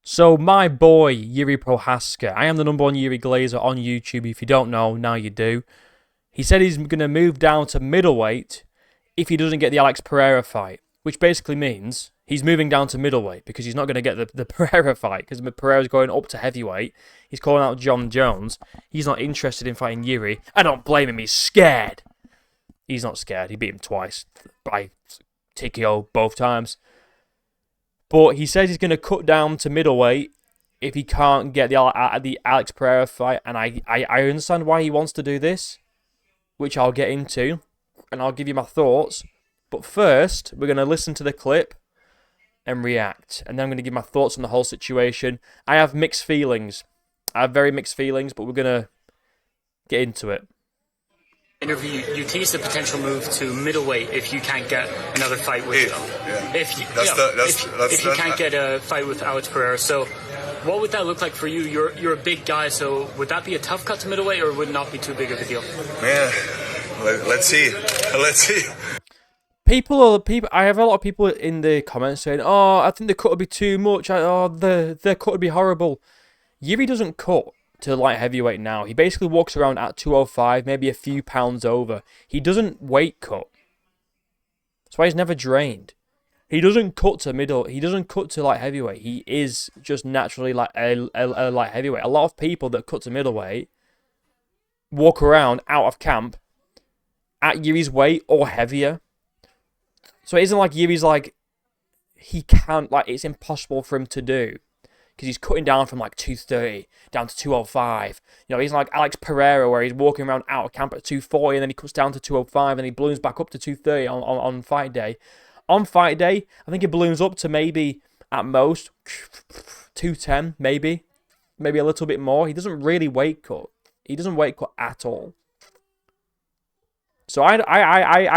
So my boy, Jiri Prochazka, I am the number one Jiri Glazer on YouTube. If you don't know, now you do. He said he's going to move down to middleweight if he doesn't get the Alex Pereira fight, which basically means he's moving down to middleweight because he's not going to get the Pereira fight because Pereira's going up to heavyweight. He's calling out John Jones. He's not interested in fighting Jiri. I don't blame him. He's scared. He's not scared. He beat him twice by TKO both times. But he says he's going to cut down to middleweight if he can't get the Alex Pereira fight. And I understand why he wants to do this, which I'll get into. And I'll give you my thoughts. But first, we're going to listen to the clip and react. And then I'm going to give my thoughts on the whole situation. I have mixed feelings. I have very mixed feelings, but we're going to get into it. Interview, you teased a potential move to middleweight if you can't get another fight with if you can't get a fight with Alex Pereira. So what would that look like for you? You're a big guy, so would that be a tough cut to middleweight, or would it not be too big of a deal? Man, let's see. Let's see. People. I have a lot of people in the comments saying, "Oh, I think the cut would be too much. The cut would be horrible." Jiri doesn't cut to light heavyweight now. He basically walks around at 205, maybe a few pounds over. He doesn't weight cut. That's why he's never drained. He doesn't cut to middle. He doesn't cut to light heavyweight. He is just naturally like a light heavyweight. A lot of people that cut to middleweight walk around out of camp at Yuri's weight or heavier. So it isn't like Yuri's like, he can't, like, it's impossible for him to do. Because he's cutting down from like 230 down to 205. You know, he's like Alex Pereira, where he's walking around out of camp at 240 and then he cuts down to 205 and he balloons back up to 230 on fight day. On fight day, I think he balloons up to maybe at most 210, maybe a little bit more. He doesn't really weight cut. He doesn't weight cut at all. So I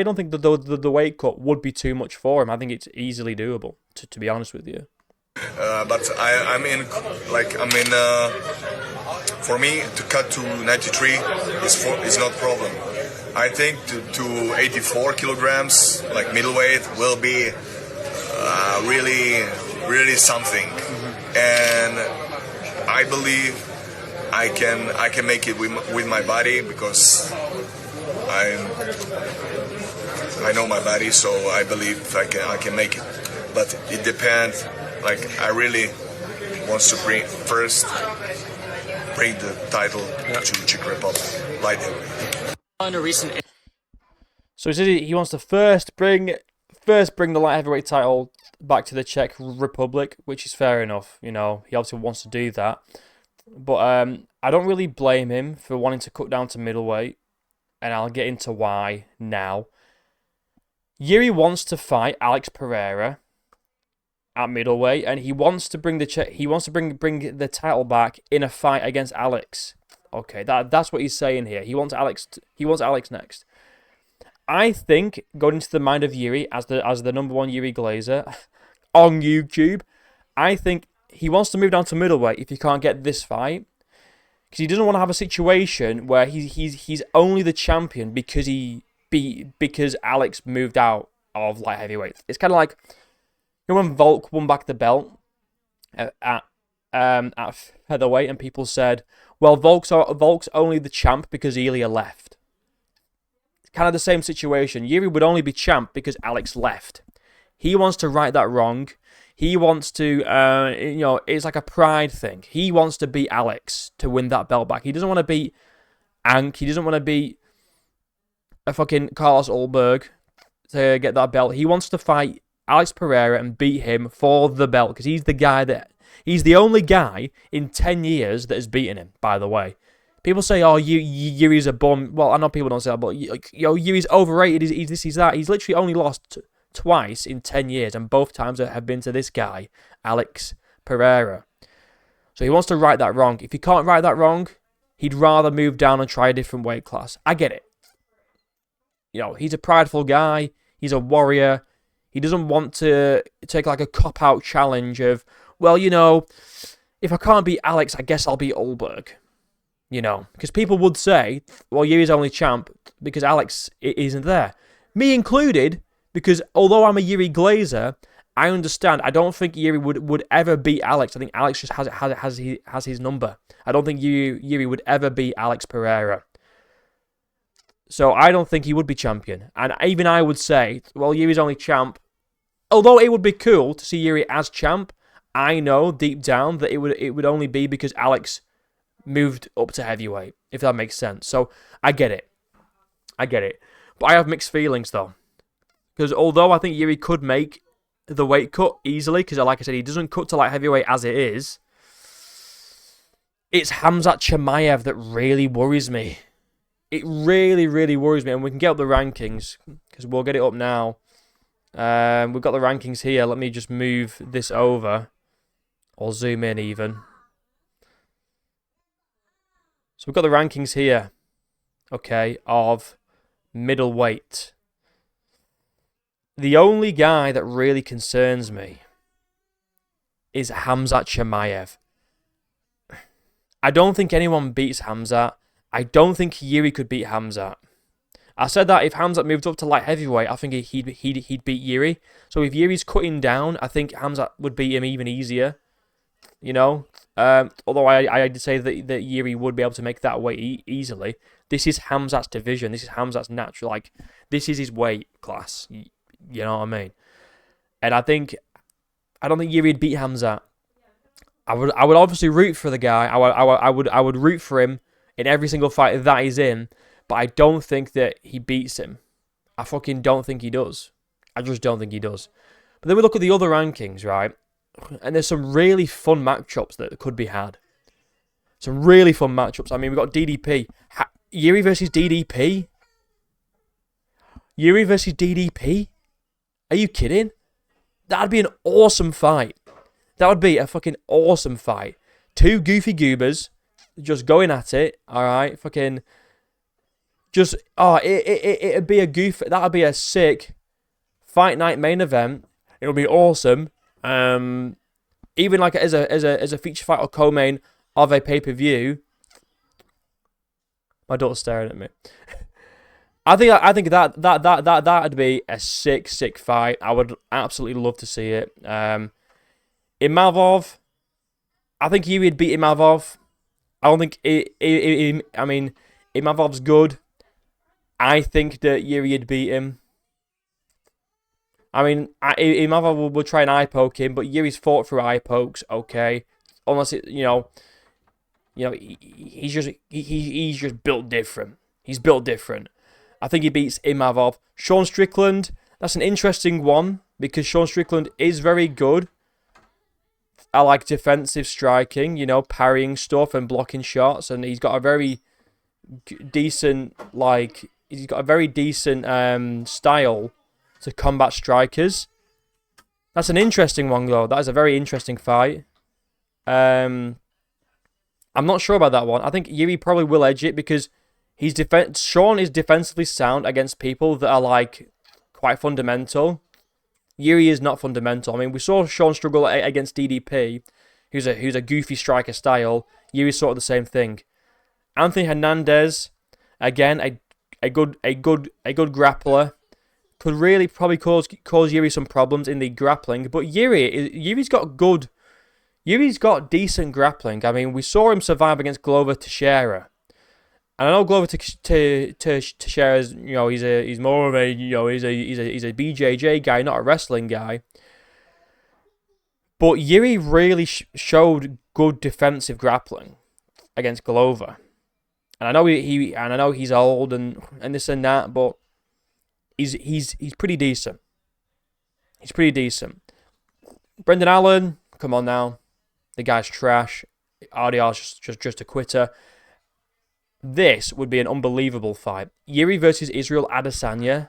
don't think the weight cut would be too much for him. I think it's easily doable, to be honest with you. But for me to cut to 93 is not a problem. I think to 84 kilograms, like middleweight, will be really something. And I believe I can make it with my body, because I know my body, so I believe I can make it. But it depends. Like, I really want to bring the title to Czech Republic right there. On a recent, so he said he wants to first bring the light heavyweight title back to the Czech Republic, which is fair enough. You know, he obviously wants to do that, but I don't really blame him for wanting to cut down to middleweight, and I'll get into why now. Jiri wants to fight Alex Pereira at middleweight, and he wants to bring bring the title back in a fight against Alex. Okay, that's what he's saying here. He wants Alex next. I think, going into the mind of Jiri as the number one Jiri Glazer on YouTube, I think he wants to move down to middleweight if he can't get this fight, because he doesn't want to have a situation where he's only the champion because Alex moved out of light heavyweight. It's kind of like, you know, when Volk won back the belt at featherweight, and people said, well, Volk's only the champ because Ilya left. It's kind of the same situation. Jiri would only be champ because Alex left. He wants to right that wrong. He wants to, it's like a pride thing. He wants to beat Alex to win that belt back. He doesn't want to beat Ank. He doesn't want to beat a fucking Carlos Ulberg to get that belt. He wants to fight Alex Pereira and beat him for the belt, because he's the only guy in 10 years that has beaten him, by the way. People say, oh, Yuri's a bum. Well, I know people don't say that, but Yuri's overrated. He's this, he's that. He's literally only lost twice in 10 years, and both times have been to this guy, Alex Pereira. So he wants to right that wrong. If he can't right that wrong, he'd rather move down and try a different weight class. I get it. You know, he's a prideful guy. He's a warrior. He doesn't want to take like a cop-out challenge of, well, you know, if I can't beat Alex, I guess I'll beat Ulberg. You know, because people would say, well, Yuri's only champ because Alex isn't there. Me included, because although I'm a Jiri Glazer, I understand. I don't think Jiri would ever beat Alex. I think Alex just has his number. I don't think Jiri would ever beat Alex Pereira. So I don't think he would be champion. And even I would say, well, Yuri's only champ. Although it would be cool to see Jiri as champ, I know deep down that it would only be because Alex moved up to heavyweight, if that makes sense. So I get it. But I have mixed feelings though. Because although I think Jiri could make the weight cut easily, because like I said, he doesn't cut to light heavyweight as it is, it's Khamzat Chimaev that really worries me. It really, really worries me. And we can get up the rankings, because we'll get it up now. We've got the rankings here. Let me just move this over. Or zoom in even. So we've got the rankings here. Okay, of middleweight. The only guy that really concerns me is Khamzat Chimaev. I don't think anyone beats Khamzat. I don't think Jiri could beat Khamzat. I said that if Khamzat moved up to light heavyweight, I think he'd beat Jiri. So if Yuri's cutting down, I think Khamzat would beat him even easier. You know, although I did say that Jiri would be able to make that weight easily. This is Khamzat's division. This is Khamzat's natural. Like, this is his weight class. You know what I mean? And I don't think Jiri would beat Khamzat. I would obviously root for the guy. I would root for him in every single fight that he's in. But I don't think that he beats him. I fucking don't think he does. I just don't think he does. But then we look at the other rankings, right? And there's some really fun matchups that could be had. Some really fun matchups. I mean, we've got DDP. Jiri versus DDP? Jiri versus DDP? Are you kidding? That'd be an awesome fight. That would be a fucking awesome fight. Two goofy goobers just going at it, alright? Fucking... Just, it'd be a goof. That'd be a sick fight night main event. It would be awesome. Even like as a feature fight or co-main of a pay-per-view. My daughter's staring at me. I think that'd be a sick fight. I would absolutely love to see it. Imavov, I think Jiri would beat Imavov. I don't think I mean, Imavov's good. I think that Jiri would beat him. I mean, Imavov will try and eye poke him, but Yuri's fought through eye pokes, okay. Unless it, he's just built different. He's built different. I think he beats Imavov. Sean Strickland, that's an interesting one because Sean Strickland is very good. I like defensive striking, parrying stuff and blocking shots, and he's got a very decent style to combat strikers. That's an interesting one though. That is a very interesting fight. I'm not sure about that one. I think Jiri probably will edge it because Sean is defensively sound against people that are like quite fundamental. Jiri is not fundamental. I mean, we saw Sean struggle against DDP, who's a goofy striker style. Jiri's sort of the same thing. Anthony Hernandez, again, a good grappler, could really probably cause Jiri some problems in the grappling. But Yuri's got decent grappling. I mean, we saw him survive against Glover Teixeira. And I know Glover Teixeira is, he's more of a, he's a BJJ guy, not a wrestling guy. But Jiri really showed good defensive grappling against Glover. And I know I know he's old and this and that, but he's pretty decent. He's pretty decent. Brendan Allen, come on now. The guy's trash. RDR's just a quitter. This would be an unbelievable fight. Jiri versus Israel Adesanya.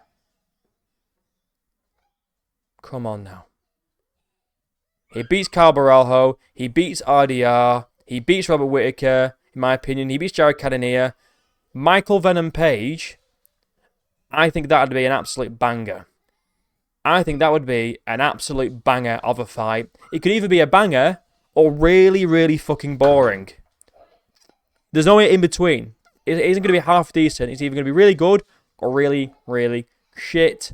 Come on now. He beats Kyle Baralho. He beats RDR. He beats Robert Whittaker, in my opinion. He beats Jared Cannonier. Michael Venom Page. I think that would be an absolute banger. I think that would be an absolute banger of a fight. It could either be a banger or really, really fucking boring. There's no way in between. It isn't going to be half decent. It's either going to be really good or really, really shit.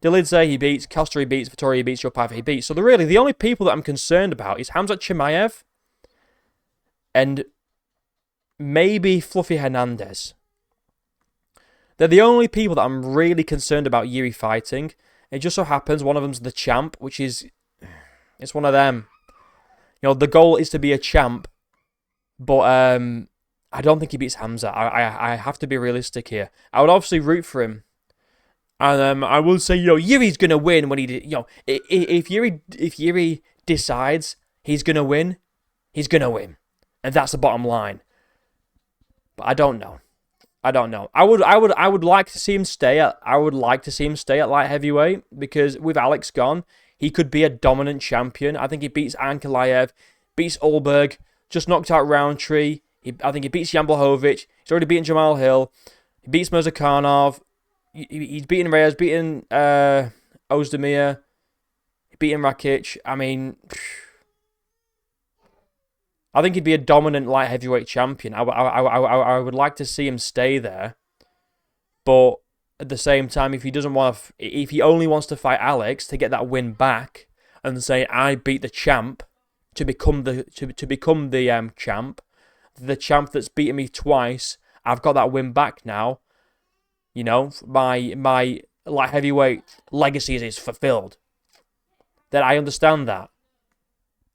Delidze he beats, Costa he beats, Vittoria he beats, Joe Piper he beats. So really, the only people that I'm concerned about is Hamzat Chimaev and maybe Fluffy Hernandez. They're the only people that I'm really concerned about Jiri fighting. It just so happens one of them's the champ, which is... It's one of them. You know, the goal is to be a champ. But I don't think he beats Hamza. I have to be realistic here. I would obviously root for him. And I will say, Yuri's going to win when he... if Jiri decides he's going to win, he's going to win. And that's the bottom line. But I don't know. I would like to see him stay at light heavyweight, because with Alex gone, he could be a dominant champion. I think he beats Ankalaev, beats Ulberg, just knocked out Roundtree. I think he beats Jan Blachowicz. He's already beaten Jamal Hill. He beats Mirzakhanov. He's beaten Reyes, beaten Ozdemir, beaten Rakic. I mean, I think he'd be a dominant light heavyweight champion. I would like to see him stay there, but at the same time, if he only wants to fight Alex to get that win back and say I beat the champ to become the champ, the champ that's beaten me twice, I've got that win back now. My light heavyweight legacy is fulfilled. Then I understand that.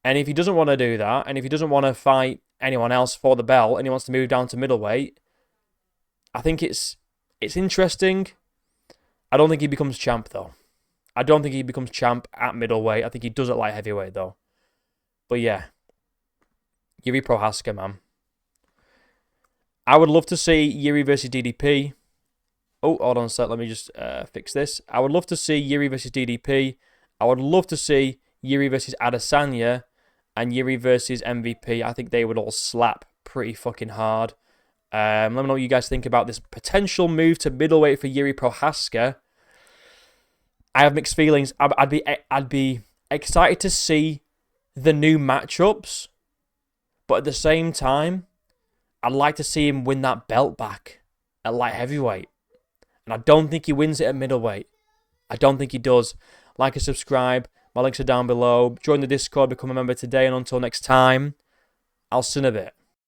And if he doesn't want to do that, and if he doesn't want to fight anyone else for the belt, and he wants to move down to middleweight, I think it's interesting. I don't think he becomes champ, though. I don't think he becomes champ at middleweight. I think he does at light heavyweight, though. But yeah. Jiri Prochazka, man. I would love to see Jiri versus DDP. Oh, hold on a sec. Let me just fix this. I would love to see Jiri versus DDP. I would love to see Jiri versus Adesanya and Jiri versus MVP. I think they would all slap pretty fucking hard. Let me know what you guys think about this potential move to middleweight for Jiri Prochazka. I have mixed feelings. I'd be excited to see the new matchups, but at the same time, I'd like to see him win that belt back at light heavyweight. And I don't think he wins it at middleweight. I don't think he does. Like and subscribe. My links are down below. Join the Discord, become a member today, and until next time, I'll see you in a bit.